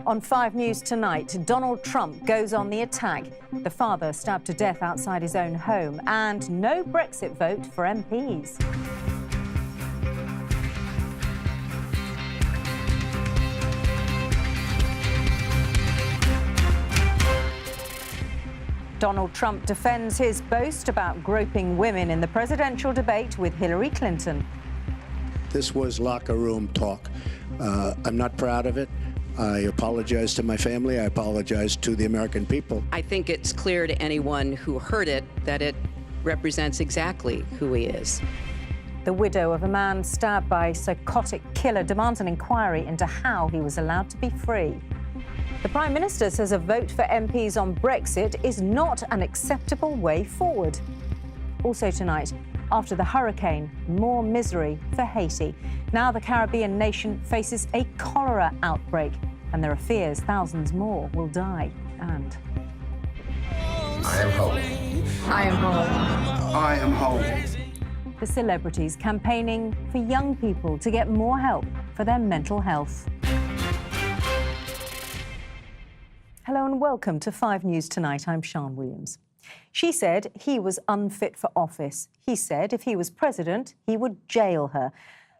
On 5 News tonight, Donald Trump goes on the attack. The father stabbed to death outside his own home, and no Brexit vote for MPs. Donald Trump defends his boast about groping women in the presidential debate with Hillary Clinton. This was locker room talk. I'm not proud of it. I apologize to my family. I apologize to the American people. I think it's clear to anyone who heard it that it represents exactly who he is. The widow of a man stabbed by a psychotic killer demands an inquiry into how he was allowed to be free. The Prime Minister says a vote for MPs on Brexit is not an acceptable way forward. Also tonight, after the hurricane, more misery for Haiti. Now the Caribbean nation faces a cholera outbreak, and there are fears thousands more will die. And I am whole. I am whole. I am whole. the celebrities campaigning for young people to get more help for their mental health. Hello and welcome to 5 News Tonight. I'm Sian Williams. She said he was unfit for office. He said if he was president, he would jail her.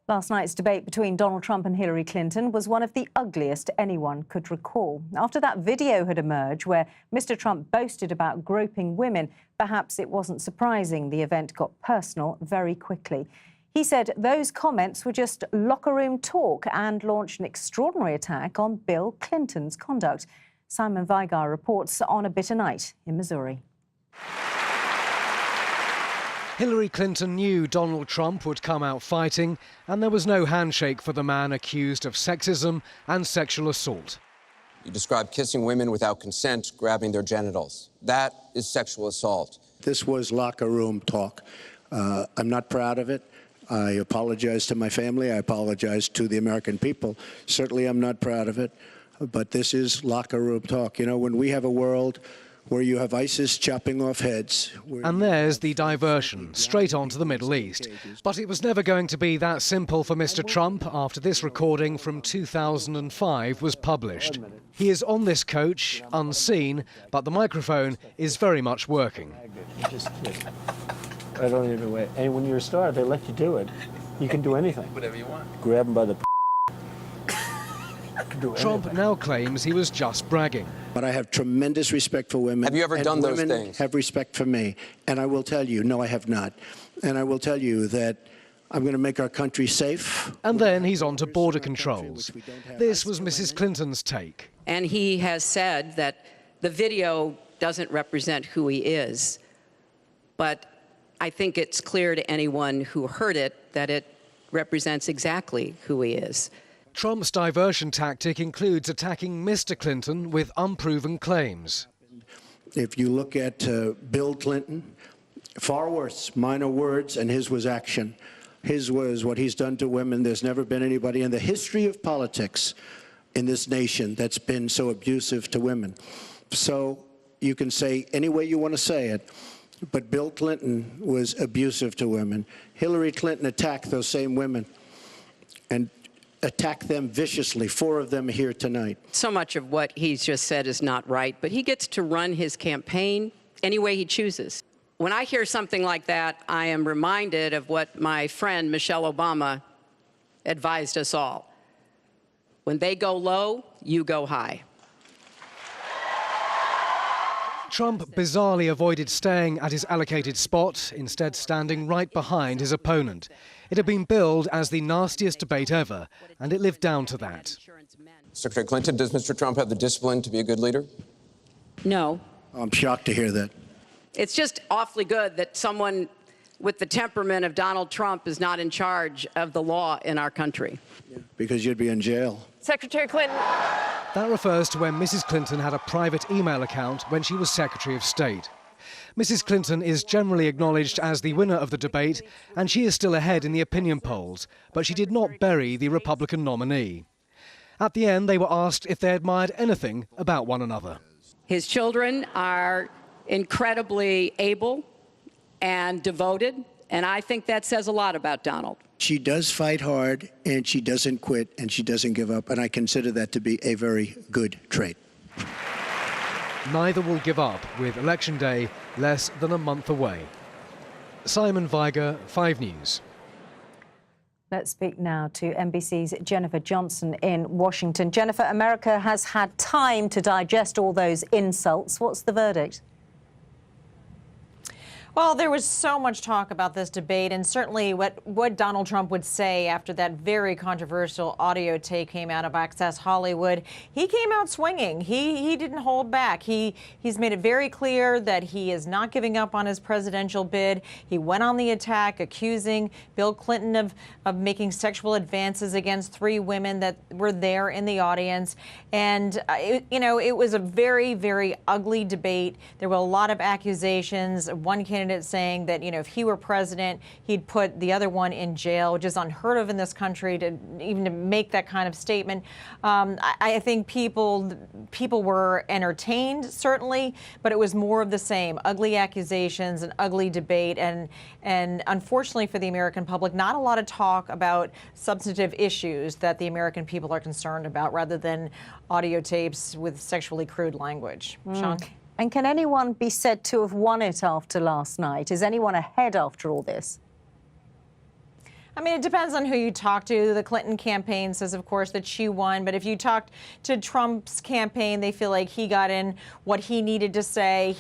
Last night's debate between Donald Trump and Hillary Clinton was one of the ugliest anyone could recall. After that video had emerged where Mr. Trump boasted about groping women, perhaps it wasn't surprising the event got personal very quickly. He said those comments were just locker room talk and launched an extraordinary attack on Bill Clinton's conduct. Simon Vigar reports on a bitter night in Missouri. Hillary Clinton knew Donald Trump would come out fighting, and there was no handshake for the man accused of sexism and sexual assault. You described kissing women without consent, grabbing their genitals. That is sexual assault. This was locker room talk. I'm not proud of it. I apologize to my family. I apologize to the American people. Certainly I'm not proud of it, but this is locker room talk. You know, when we have a world where you have ISIS chopping off heads. And there's the diversion, straight on to the Middle East. But it was never going to be that simple for Mr. Trump after this recording from 2005 was published. He is on this coach, unseen, but the microphone is very much working. I don't even wait. And when you're a star, they let you do it. You can do anything. Whatever you want. Grab them by the Trump now claims he was just bragging. But I have tremendous respect for women. Have you ever done those women things? Have respect for me. And I will tell you, no, I have not. And I will tell you that I'm going to make our country safe. And then he's on to border controls. This was Mrs. Clinton's take. And he has said that the video doesn't represent who he is. But I think it's clear to anyone who heard it that it represents exactly who he is. Trump's diversion tactic includes attacking Mr. Clinton with unproven claims. If you look at Bill Clinton, far worse, minor words, and his was action. His was what he's done to women. There's never been anybody in the history of politics in this nation that's been so abusive to women. So you can say any way you want to say it, but Bill Clinton was abusive to women. Hillary Clinton attacked those same women and attack them viciously. 4 of them here tonight. So much of what he's just said is not right, but he gets to run his campaign any way he chooses. When I hear something like that, I am reminded of what my friend Michelle Obama advised us all. When they go low, you go high. Trump bizarrely avoided staying at his allocated spot, instead standing right behind his opponent. It had been billed as the nastiest debate ever, and it lived down to that. Secretary Clinton, does Mr. Trump have the discipline to be a good leader? No. I'm shocked to hear that. It's just awfully good that someone with the temperament of Donald Trump is not in charge of the law in our country. Because you'd be in jail. Secretary Clinton. That refers to when Mrs. Clinton had a private email account when she was Secretary of State. Mrs. Clinton is generally acknowledged as the winner of the debate, and she is still ahead in the opinion polls, but she did not bury the Republican nominee. At the end, they were asked if they admired anything about one another. His children are incredibly able and devoted And I think that says a lot about Donald. She does fight hard, and she doesn't quit, and she doesn't give up, and I consider that to be a very good trait. Neither will give up, with Election Day less than a month away. Simon Viger, 5 News. Let's speak now to NBC's Jennifer Johnson in Washington. Jennifer, America has had time to digest all those insults. What's the verdict? Well, there was so much talk about this debate, and certainly what Donald Trump would say after that very controversial audio tape came out of Access Hollywood. He came out swinging. He didn't hold back. He's made it very clear that he is not giving up on his presidential bid. He went on the attack, accusing Bill Clinton of making sexual advances against 3 women that were there in the audience. And, it was a very, very ugly debate. There were a lot of accusations. One candidate saying that, if he were president, he'd put the other one in jail, which is unheard of in this country to make that kind of statement. I think people were entertained, certainly, but it was more of the same. Ugly accusations, an ugly debate, and unfortunately for the American public, not a lot of talk about substantive issues that the American people are concerned about, rather than audio tapes with sexually crude language. Sean? And can anyone be said to have won it after last night? Is anyone ahead after all this? I mean, it depends on who you talk to. The Clinton campaign says, of course, that she won. But if you talk to Trump's campaign, they feel like he got in what he needed to say.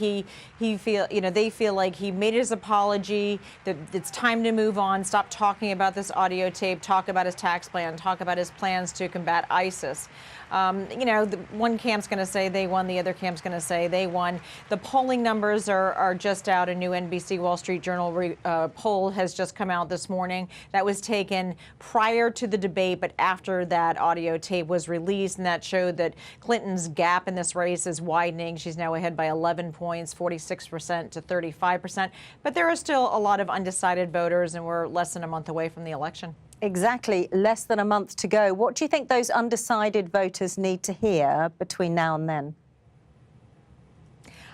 They feel like he made his apology, that it's time to move on, stop talking about this audio tape, talk about his tax plan, talk about his plans to combat ISIS. One camp's going to say they won, the other camp's going to say they won. The polling numbers are just out. A new NBC Wall Street Journal poll has just come out this morning. That was taken prior to the debate, but after that audio tape was released, and that showed that Clinton's gap in this race is widening. She's now ahead by 11 points, 46% to 35%. But there are still a lot of undecided voters, and we're less than a month away from the election. Exactly, less than a month to go. What do you think those undecided voters need to hear between now and then?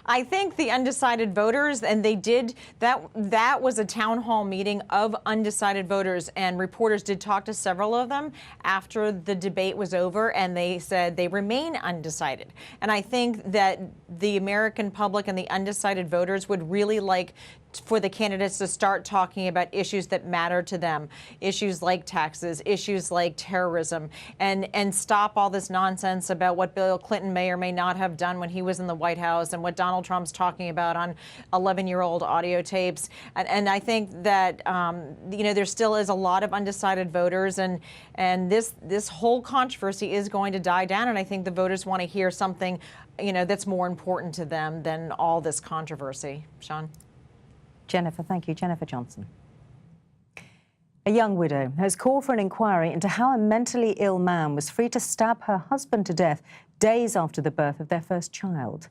I think the undecided voters, and they did, that was a town hall meeting of undecided voters, and reporters did talk to several of them after the debate was over, and they said they remain undecided. And I think that the American public and the undecided voters would really like for the candidates to start talking about issues that matter to them, issues like taxes, issues like terrorism, and stop all this nonsense about what Bill Clinton may or may not have done when he was in the White House and what Donald Trump's talking about on 11-year-old audio tapes. And I think that, there still is a lot of undecided voters, and this whole controversy is going to die down, and I think the voters want to hear something, that's more important to them than all this controversy. Sean? Jennifer, thank you. Jennifer Johnson. A young widow has called for an inquiry into how a mentally ill man was free to stab her husband to death days after the birth of their first child.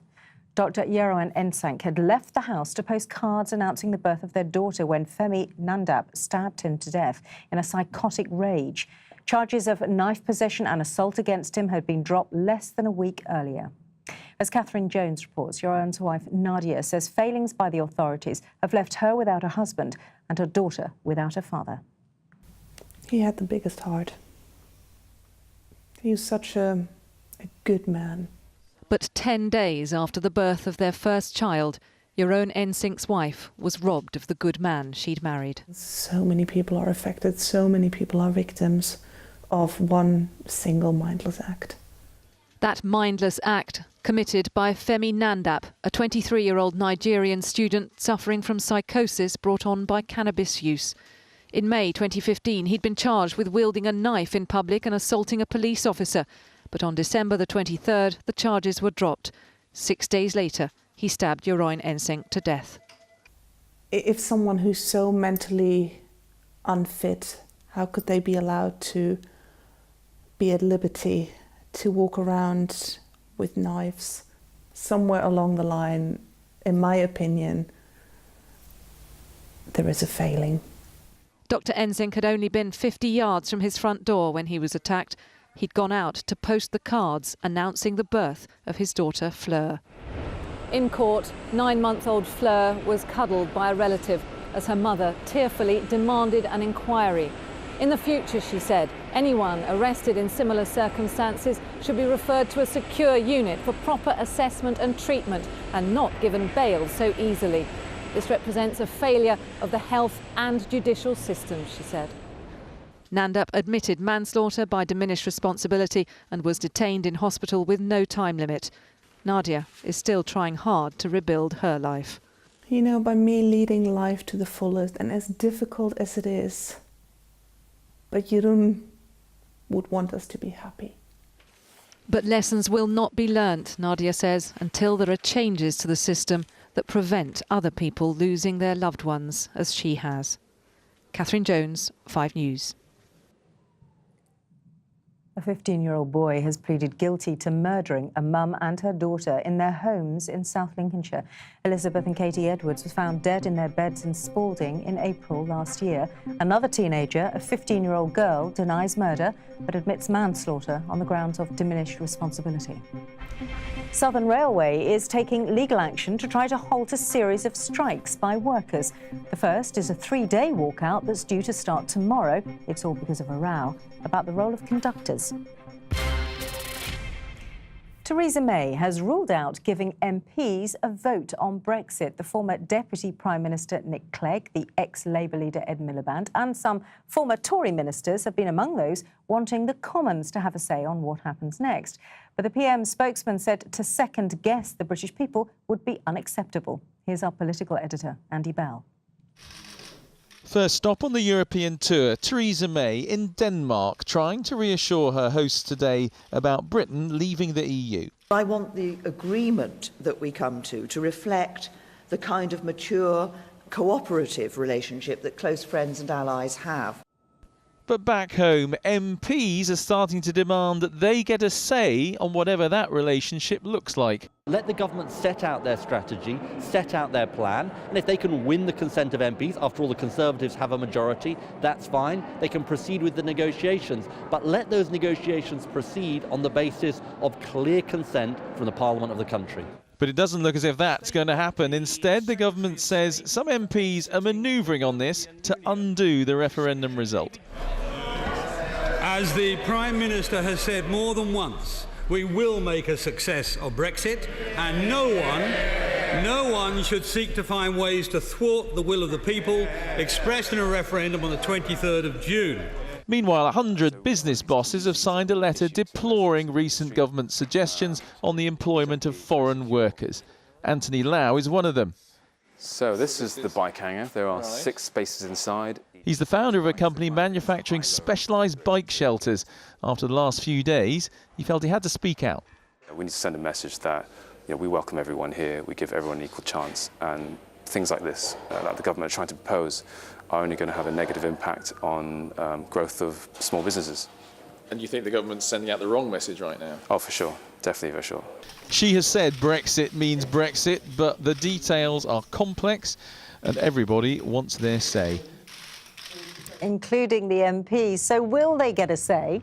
Dr. Jeroen Ensank had left the house to post cards announcing the birth of their daughter when Femi Nandap stabbed him to death in a psychotic rage. Charges of knife possession and assault against him had been dropped less than a week earlier. As Catherine Jones reports, Jeroen's wife Nadia says failings by the authorities have left her without a husband and her daughter without a father. He had the biggest heart. He was such a good man. But 10 days after the birth of their first child, Jeroen Ensank's wife was robbed of the good man she'd married. So many people are affected, so many people are victims of one single mindless act. That mindless act committed by Femi Nandap, a 23-year-old Nigerian student suffering from psychosis brought on by cannabis use. In May 2015, he'd been charged with wielding a knife in public and assaulting a police officer. But on December the 23rd, the charges were dropped. 6 days later, he stabbed Jeroen Ensank to death. If someone who's so mentally unfit, how could they be allowed to be at liberty to walk around with knives? Somewhere along the line, in my opinion, there is a failing. Dr. Ensank had only been 50 yards from his front door when he was attacked. He'd gone out to post the cards announcing the birth of his daughter, Fleur. In court, 9-month-old Fleur was cuddled by a relative as her mother tearfully demanded an inquiry. In the future, she said, anyone arrested in similar circumstances should be referred to a secure unit for proper assessment and treatment and not given bail so easily. This represents a failure of the health and judicial systems, she said. Nandup admitted manslaughter by diminished responsibility and was detained in hospital with no time limit. Nadia is still trying hard to rebuild her life. You know, by me leading life to the fullest, and as difficult as it is, but Jeroen would want us to be happy. But lessons will not be learnt, Nadia says, until there are changes to the system that prevent other people losing their loved ones as she has. Catherine Jones, 5 News. A 15-year-old boy has pleaded guilty to murdering a mum and her daughter in their homes in South Lincolnshire. Elizabeth and Katie Edwards was found dead in their beds in Spalding in April last year. Another teenager, a 15-year-old girl, denies murder but admits manslaughter on the grounds of diminished responsibility. Southern Railway is taking legal action to try to halt a series of strikes by workers. The first is a 3-day walkout that's due to start tomorrow. It's all because of a row about the role of conductors. Theresa May has ruled out giving MPs a vote on Brexit. The former Deputy Prime Minister Nick Clegg, the ex-Labour leader Ed Miliband and some former Tory ministers have been among those wanting the Commons to have a say on what happens next. But the PM spokesman said to second-guess the British people would be unacceptable. Here's our political editor, Andy Bell. First stop on the European tour, Theresa May in Denmark, trying to reassure her hosts today about Britain leaving the EU. I want the agreement that we come to reflect the kind of mature, cooperative relationship that close friends and allies have. But back home, MPs are starting to demand that they get a say on whatever that relationship looks like. Let the government set out their strategy, set out their plan, and if they can win the consent of MPs, after all the Conservatives have a majority, that's fine. They can proceed with the negotiations, but let those negotiations proceed on the basis of clear consent from the Parliament of the country. But it doesn't look as if that's going to happen. Instead, the government says some MPs are manoeuvring on this to undo the referendum result. As the Prime Minister has said more than once, we will make a success of Brexit, and no one should seek to find ways to thwart the will of the people expressed in a referendum on the 23rd of June. Meanwhile, 100 business bosses have signed a letter deploring recent government suggestions on the employment of foreign workers. Anthony Lau is one of them. So this is the bike hangar. There are 6 spaces inside. He's the founder of a company manufacturing specialised bike shelters. After the last few days, he felt he had to speak out. We need to send a message that we welcome everyone here, we give everyone an equal chance, and things like this, that the government are trying to propose, are only going to have a negative impact on growth of small businesses. And you think the government's sending out the wrong message right now? Oh, for sure. Definitely for sure. She has said Brexit means Brexit, but the details are complex and everybody wants their say. Including the MPs. So will they get a say?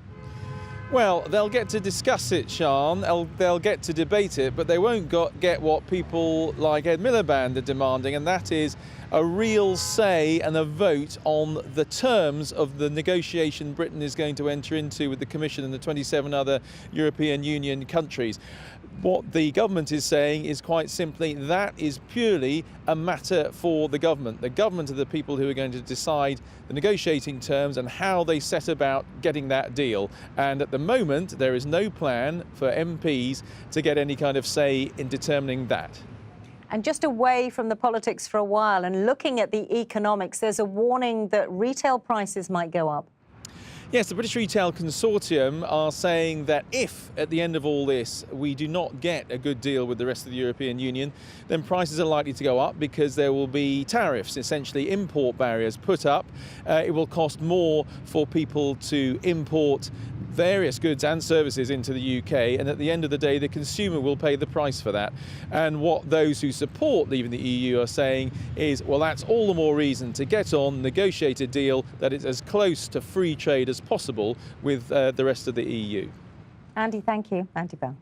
Well, they'll get to discuss it, Sian. They'll get to debate it, but they won't get what people like Ed Miliband are demanding, and that is a real say and a vote on the terms of the negotiation Britain is going to enter into with the Commission and the 27 other European Union countries. What the government is saying is quite simply that is purely a matter for the government. The government are the people who are going to decide the negotiating terms and how they set about getting that deal. And at the moment, there is no plan for MPs to get any kind of say in determining that. And just away from the politics for a while and looking at the economics, there's a warning that retail prices might go up. Yes, the British Retail Consortium are saying that if, at the end of all this, we do not get a good deal with the rest of the European Union, then prices are likely to go up because there will be tariffs, essentially import barriers put up. It will cost more for people to import various goods and services into the UK, and at the end of the day, the consumer will pay the price for that. And what those who support leaving the EU are saying is, well, that's all the more reason to get on, negotiate a deal that is as close to free trade as possible with the rest of the EU. Andy, thank you. Andy Bell.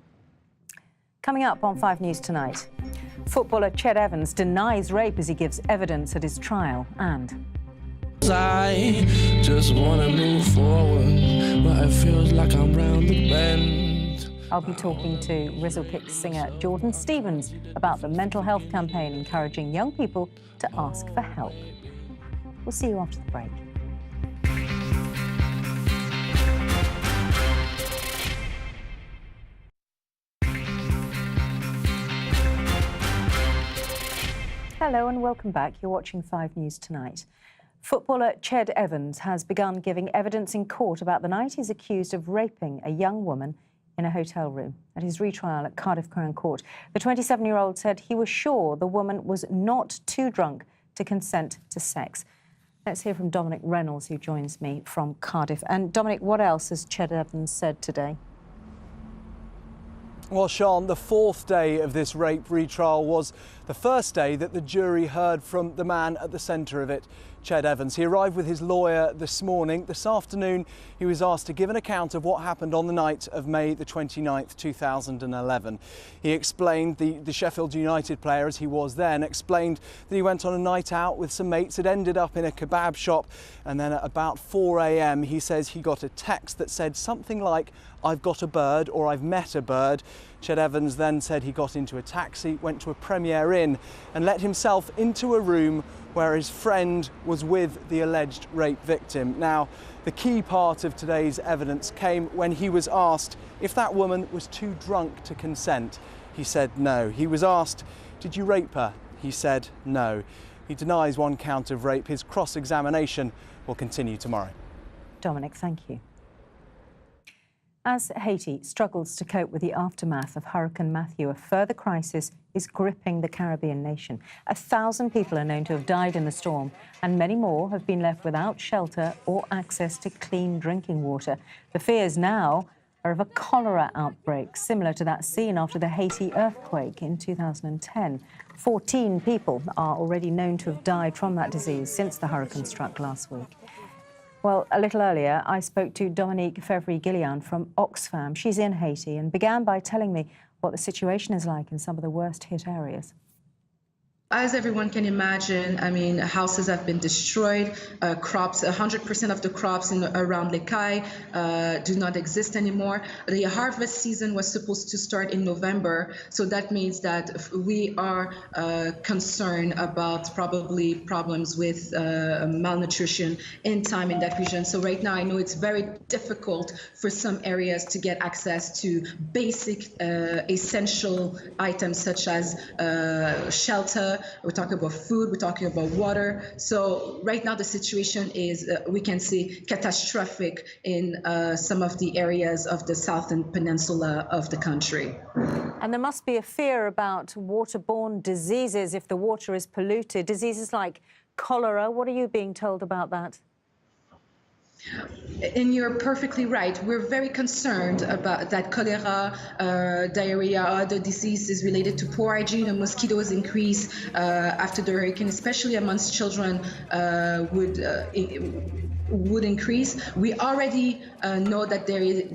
Coming up on 5 News Tonight. Footballer Ched Evans denies rape as he gives evidence at his trial. And I just want to move forward, but it feels like I'm round the bend. I'll be talking to Rizzle singer Jordan Stevens about the mental health campaign encouraging young people to ask for help. We'll see you after the break. Hello and welcome back. You're watching 5 News Tonight. Footballer Ched Evans has begun giving evidence in court about the night he's accused of raping a young woman in a hotel room. At his retrial at Cardiff Crown Court, the 27-year-old said he was sure the woman was not too drunk to consent to sex. Let's hear from Dominic Reynolds, who joins me from Cardiff. And Dominic, what else has Ched Evans said today? Well, Sian, the 4th day of this rape retrial was the first day that the jury heard from the man at the centre of it, Ched Evans. He arrived with his lawyer this morning. This afternoon, he was asked to give an account of what happened on the night of May the 29th, 2011. He explained, the Sheffield United player, as he was then, explained that he went on a night out with some mates, had ended up in a kebab shop, and then at about 4 a.m. he says he got a text that said something like, "I've got a bird," or "I've met a bird." Ched Evans then said he got into a taxi, went to a Premier Inn and let himself into a room where his friend was with the alleged rape victim. Now, the key part of today's evidence came when he was asked if that woman was too drunk to consent. He said no. He was asked, "Did you rape her?" He said no. He denies one count of rape. His cross-examination will continue tomorrow. Dominic, thank you. As Haiti struggles to cope with the aftermath of Hurricane Matthew, a further crisis is gripping the Caribbean nation. 1,000 people are known to have died in the storm, and many more have been left without shelter or access to clean drinking water. The fears now are of a cholera outbreak, similar to that seen after the Haiti earthquake in 2010. 14 people are already known to have died from that disease since the hurricane struck last week. Well, a little earlier, I spoke to Dominique Fevry-Gillian from Oxfam. She's in Haiti and began by telling me what the situation is like in some of the worst hit areas. As everyone can imagine, I mean, houses have been destroyed, crops, 100% of the crops around Les Cayes do not exist anymore. The harvest season was supposed to start in November, so that means that we are concerned about probably problems with malnutrition in time in that region. So right now, I know it's very difficult for some areas to get access to basic essential items such as shelter. We're talking about food, we're talking about water. So right now the situation is, we can say, catastrophic in some of the areas of the southern peninsula of the country. And there must be a fear about waterborne diseases if the water is polluted, diseases like cholera. What are you being told about that? And you're perfectly right. We're very concerned about that cholera, diarrhea, other diseases related to poor hygiene and mosquitoes increase after the hurricane, especially amongst children, would increase. We already know that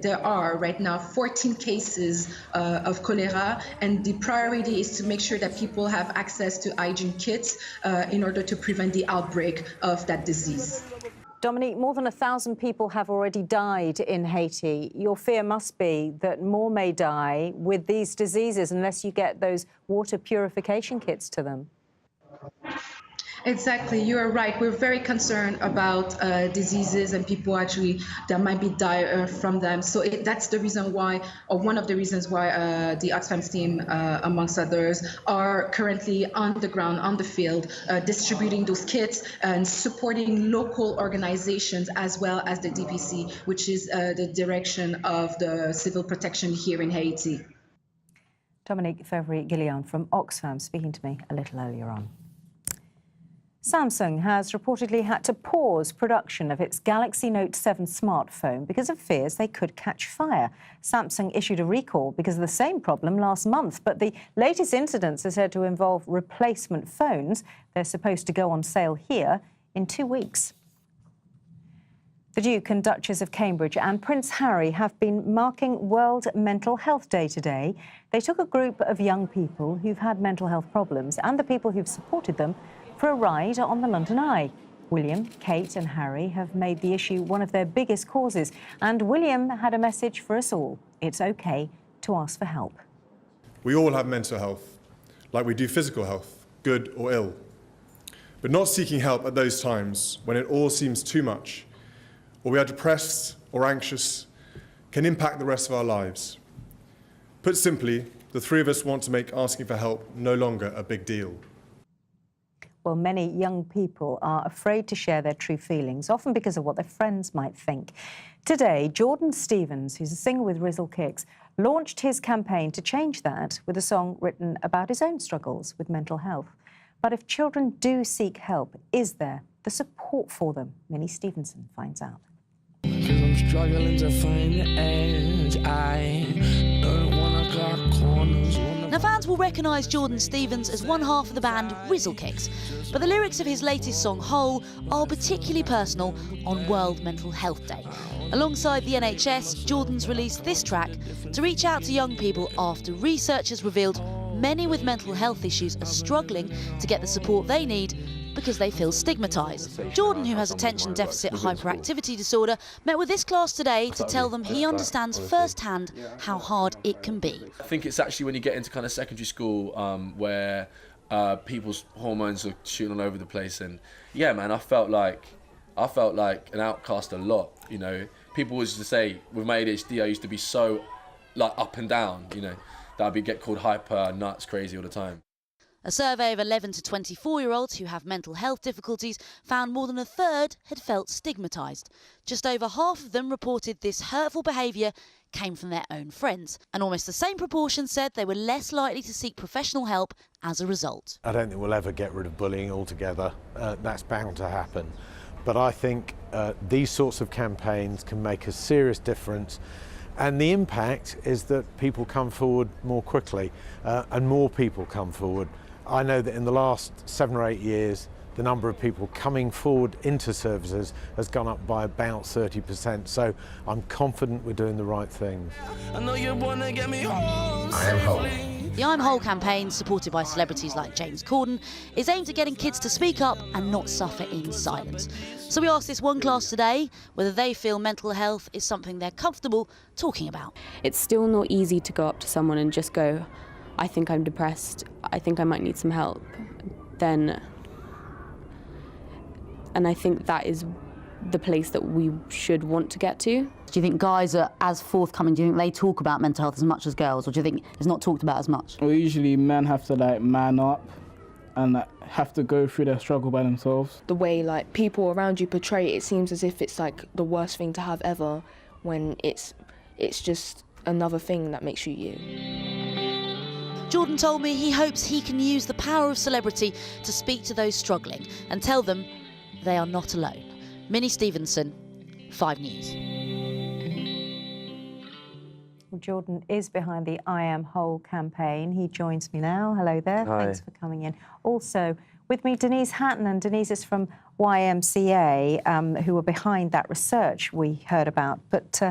there are right now 14 cases of cholera, and the priority is to make sure that people have access to hygiene kits in order to prevent the outbreak of that disease. Dominique, more than 1,000 people have already died in Haiti. Your fear must be that more may die with these diseases unless you get those water purification kits to them. Exactly, you are right. We're very concerned about diseases and people actually that might be die from them. So that's the reason why, or one of the reasons why the Oxfam team, amongst others, are currently on the ground, on the field, distributing those kits and supporting local organizations as well as the DPC, which is the direction of the civil protection here in Haiti. Dominique Fevry-Gillian from Oxfam speaking to me a little earlier on. Samsung has reportedly had to pause production of its Galaxy Note 7 smartphone because of fears they could catch fire. Samsung issued a recall because of the same problem last month, but the latest incidents are said to involve replacement phones. They're supposed to go on sale here in 2 weeks. The Duke and Duchess of Cambridge and Prince Harry have been marking World Mental Health Day today. They took a group of young people who've had mental health problems and the people who've supported them for a ride on the London Eye. William, Kate and Harry have made the issue one of their biggest causes, and William had a message for us all. It's OK to ask for help. We all have mental health, like we do physical health, good or ill. But not seeking help at those times when it all seems too much, or we are depressed or anxious, can impact the rest of our lives. Put simply, the three of us want to make asking for help no longer a big deal. Well, many young people are afraid to share their true feelings, often because of what their friends might think. Today, Jordan Stevens, who's a singer with Rizzle Kicks, launched his campaign to change that with a song written about his own struggles with mental health. But if children do seek help, is there the support for them? Minnie Stevenson finds out. 'Cause I'm struggling to find the edge. I don't wanna cut corners. Now, fans will recognise Jordan Stevens as one half of the band Rizzle Kicks, but the lyrics of his latest song, Whole, are particularly personal on World Mental Health Day. Alongside the NHS, Jordan's released this track to reach out to young people after research has revealed many with mental health issues are struggling to get the support they need because they feel stigmatised. Jordan, who has attention deficit hyperactivity disorder, met with this class today to tell them he understands firsthand how hard it can be. I think it's actually when you get into kind of secondary school where people's hormones are shooting all over the place, and yeah, man, I felt like an outcast a lot. You know, people used to say with my ADHD, I used to be so like up and down. You know, that I'd get called hyper, nuts, crazy all the time. A survey of 11 to 24-year-olds who have mental health difficulties found more than a third had felt stigmatised. Just over half of them reported this hurtful behaviour came from their own friends, and almost the same proportion said they were less likely to seek professional help as a result. I don't think we'll ever get rid of bullying altogether. That's bound to happen. But I think these sorts of campaigns can make a serious difference. And the impact is that people come forward more quickly and more people come forward. I know that in the last 7 or 8 years, the number of people coming forward into services has gone up by about 30%. So I'm confident we're doing the right things. I know you wanna get me home. I am Whole. The I'm Whole campaign, supported by celebrities like James Corden, is aimed at getting kids to speak up and not suffer in silence. So we asked this one class today whether they feel mental health is something they're comfortable talking about. It's still not easy to go up to someone and just go, I think I'm depressed, I think I might need some help. And I think that is the place that we should want to get to. Do you think guys are as forthcoming? Do you think they talk about mental health as much as girls, or do you think it's not talked about as much? Well, usually men have to like man up and have to go through their struggle by themselves. The way like people around you portray it, it seems as if it's like the worst thing to have ever, when it's just another thing that makes you you. Jordan told me he hopes he can use the power of celebrity to speak to those struggling and tell them they are not alone. Minnie Stevenson, 5 News. Well, Jordan is behind the I Am Whole campaign. He joins me now. Hello there. Hi. Thanks for coming in. Also, with me, Denise Hatton, and Denise is from YMCA, who are behind that research we heard about. But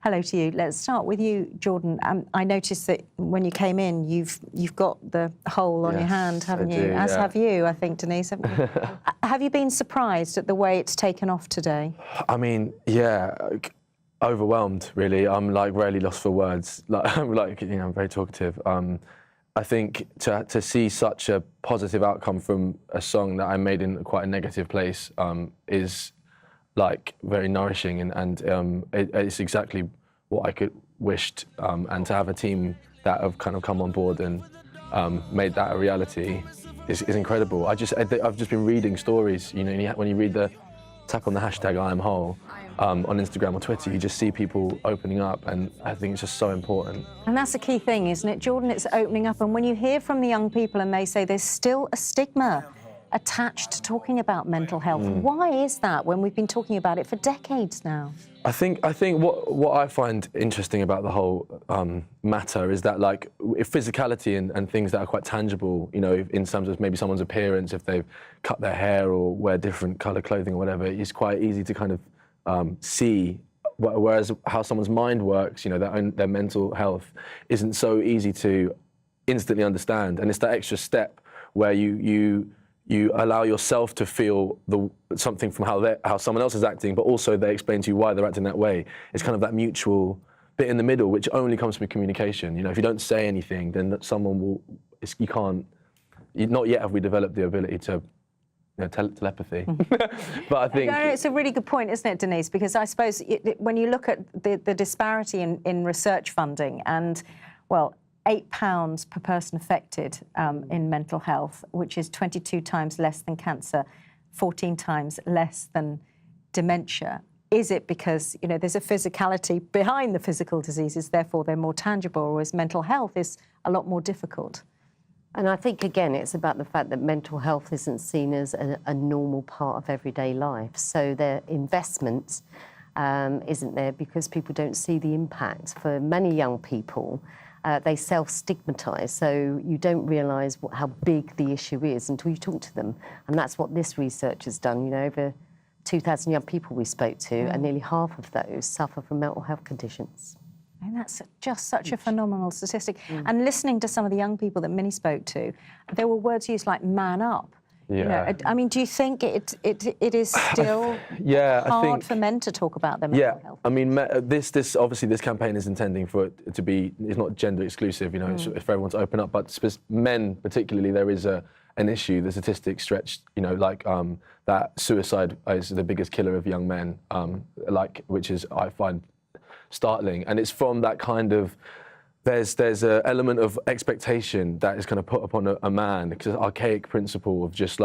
hello to you. Let's start with you, Jordan. I noticed that when you came in, you've got the hole on your hand, haven't you? As have you, I think, Denise. Haven't you? Have you been surprised at the way it's taken off today? I mean, yeah, overwhelmed, really. I'm like rarely lost for words. Like, I'm very talkative. I think to see such a positive outcome from a song that I made in quite a negative place is like very nourishing, and it's exactly what I could wished. And to have a team that have kind of come on board and made that a reality is incredible. I've just been reading stories. You know, when you read tap on the hashtag I Am Whole on Instagram or Twitter, you just see people opening up, and I think it's just so important. And that's the key thing, isn't it, Jordan? It's opening up, and when you hear from the young people and they say there's still a stigma attached to talking about mental health. Why is that when we've been talking about it for decades now? I think what I find interesting about the whole matter is that, like, if physicality and things that are quite tangible, you know, in terms of maybe someone's appearance, if they've cut their hair or wear different colour clothing or whatever, it's quite easy to kind of see. Whereas how someone's mind works, their mental health isn't so easy to instantly understand, and it's that extra step where you allow yourself to feel something from how someone else is acting, but also they explain to you why they're acting that way. It's kind of that mutual bit in the middle, which only comes from communication. If you don't say anything, then someone will. You can't. Not yet have we developed the ability to. Telepathy. But I think... It's a really good point, isn't it, Denise? Because I suppose when you look at the disparity in research funding and, well, £8 per person affected in mental health, which is 22 times less than cancer, 14 times less than dementia. Is it because, there's a physicality behind the physical diseases, therefore they're more tangible, whereas mental health is a lot more difficult? And I think, again, it's about the fact that mental health isn't seen as a normal part of everyday life. So their investment isn't there because people don't see the impact. For many young people, they self-stigmatise, so you don't realise how big the issue is until you talk to them. And that's what this research has done. Over 2,000 young people we spoke to, and nearly half of those suffer from mental health conditions. And that's just such a phenomenal statistic. And listening to some of the young people that Minnie spoke to, there were words used like "man up." Yeah. I mean, do you think it is still hard for men to talk about their mental health? I mean, this obviously this campaign is intending for it to be. It's not gender exclusive. It's for everyone to open up, but men particularly, there is an issue. The statistics stretched. That suicide is the biggest killer of young men. Which is I find startling, and it's from that kind of there's an element of expectation that is kind of put upon a man, because archaic principle of just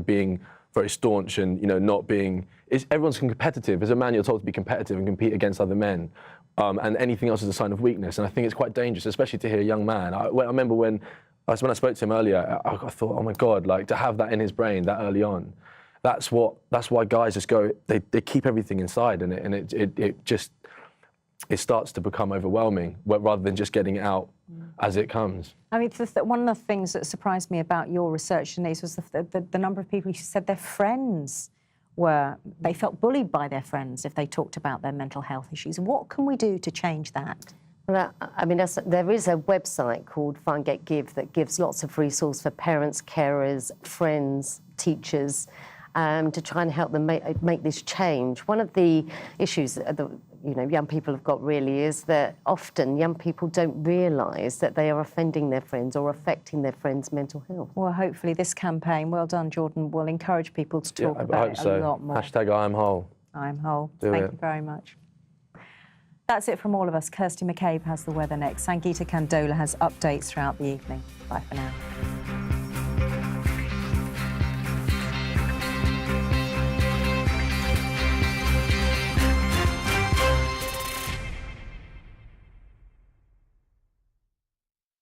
being very staunch and not being. Everyone's competitive. As a man, you're told to be competitive and compete against other men, and anything else is a sign of weakness. And I think it's quite dangerous, especially to hear a young man. I remember when I spoke to him earlier, I thought, oh my God, to have that in his brain that early on. That's why guys just go. They keep everything inside, and it starts to become overwhelming rather than just getting it out as it comes. I mean, one of the things that surprised me about your research, Denise, was the number of people who said their friends they felt bullied by their friends if they talked about their mental health issues. What can we do to change that? Well, I mean, there is a website called Find Get Give that gives lots of resources for parents, carers, friends, teachers, to try and help them make this change. One of the issues that young people have got really is that often young people don't realise that they are offending their friends or affecting their friends' mental health. Well, hopefully this campaign, well done, Jordan, will encourage people to talk about it a lot more. Hashtag I am whole. I am whole. Thank you very much. That's it from all of us. Kirsty McCabe has the weather next. Sangeeta Kandola has updates throughout the evening. Bye for now.